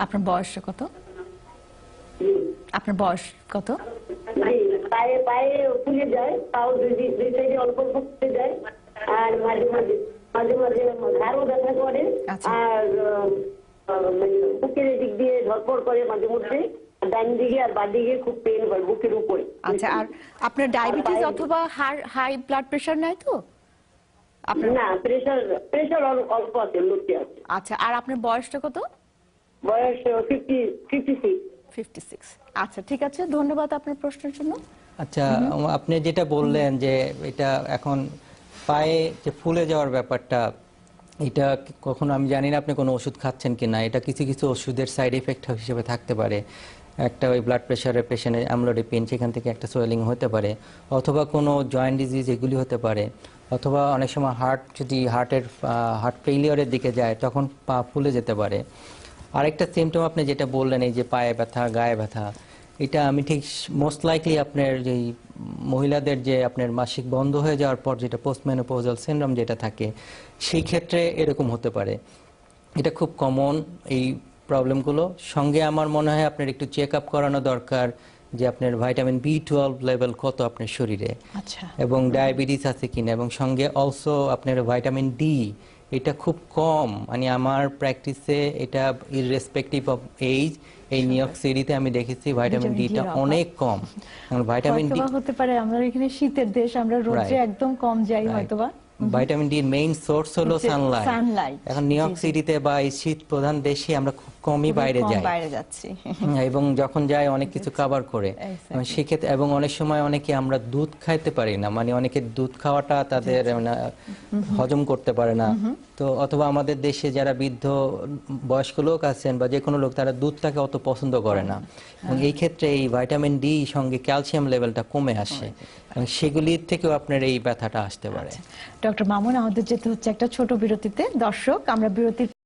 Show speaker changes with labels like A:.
A: আপনার বয়স কত? আপনার বয়স কত?
B: পায়ে পায়ে ফুলে যায়, পাও দুই সাইডে অল্প অল্প ফুলে যায়, আর মাঝে মাঝে মাঝে মাঝে ঘাড়ও ব্যথা করে, আর বুকের দিক দিয়ে ধরপড় করে মাঝে মধ্যে, ডান দিকে আর বাঁ দিকে খুব পেন হয় বুকের উপরে।
A: আচ্ছা, আর আপনার ডায়াবেটিস অথবা হাই ব্লাড প্রেশার নাই তো?
B: না, প্রেশার প্রেশার অল্প আছে, লুচি আছে।
A: আচ্ছা, আর আপনার বয়সটা কত?
B: বয়স 56।
A: আচ্ছা, ঠিক আছে, ধন্যবাদ আপনার প্রশ্নের জন্য।
C: আচ্ছা, আপনি যেটা বললেন যে এটা এখন পায়ে যে ফুলে যাওয়ার ব্যাপারটা, এটা কখনো আমি জানি না আপনি কোনো ওষুধ খাচ্ছেন কিনা। এটা কিছু কিছু ওষুধের সাইড এফেক্ট হিসেবে থাকতে পারে। একটা ওই ব্লাড প্রেশারের পেশেন্টের অ্যামলোডিপিন, সেখান থেকে একটা সোয়েলিং হতে পারে, অথবা কোনো জয়েন্ট ডিজিজ এগুলি হতে পারে, অথবা অনেক সময় হার্ট ফেইলিওরের দিকে যায়, তখন পা ফুলে যেতে পারে। আরেকটা সিমটম আপনি যেটা বললেন, এই যে পায়ে ব্যথা, গায়ে ব্যথা, এটা আমি ঠিক মোস্ট লাইকলি আপনার যেই মহিলাদের যে আপনার মাসিক বন্ধ হয়ে যাওয়ার পর যেটা পোস্টমেনোপজাল সিনড্রোম যেটা থাকে, সেই ক্ষেত্রে এরকম হতে পারে। এটা খুব কমন এই প্রবলেমগুলো। সঙ্গে আমার মনে হয় আপনার একটু চেক আপ করানো দরকার যে আপনার ভাইটামিন B12 লেভেল কত আপনার শরীরে, এবং ডায়াবেটিস আছে কিনা, এবং সঙ্গে অলসো আপনার ভাইটামিন ডি এটা খুব কম। মানে আমার প্র্যাকটিসে এটা ইররেসপেক্টিভ অফ এজ, এই নিউ ইয়র্ক সিটিতে আমি দেখেছি ভাইটামিন ডিটা অনেক কম। ভাইটামিন ডি
A: হতে পারে আমরা এখানে শীতের দেশ, আমরা রোদে একদম কম যাই হয়তোবা।
C: ভাইটামিন ডি এর মেইন সোর্স হলো সানলাইট। এখন নিউ ইয়র্ক সিটিতে বা এই শীত প্রধান দেশে আমরা খুব কমই বাইরে
A: যাচ্ছি,
C: এবং যখন যাই অনেক কিছু কভার করে সেক্ষেত্রে। এবং অনেক সময় অনেকে আমরা দুধ খাইতে পারি না, মানে অনেকে দুধ খাওয়াটা তাদের হজম করতে পারে না। তো অথবা আমাদের দেশে যারা বৃদ্ধ বয়স্ক লোক আছেন বা যে কোনো লোক, তারা দুধটাকে অত পছন্দ করে না, এবং এই ক্ষেত্রে এই ভাইটামিন ডি সঙ্গে ক্যালসিয়াম লেভেলটা কমে আসে, এবং সেগুলির থেকেও আপনার এই ব্যথাটা আসতে পারে।
A: ডক্টর মামুন, আমাদের যেতে হচ্ছে একটা ছোট বিরতিতে। দর্শক, আমরা বিরতি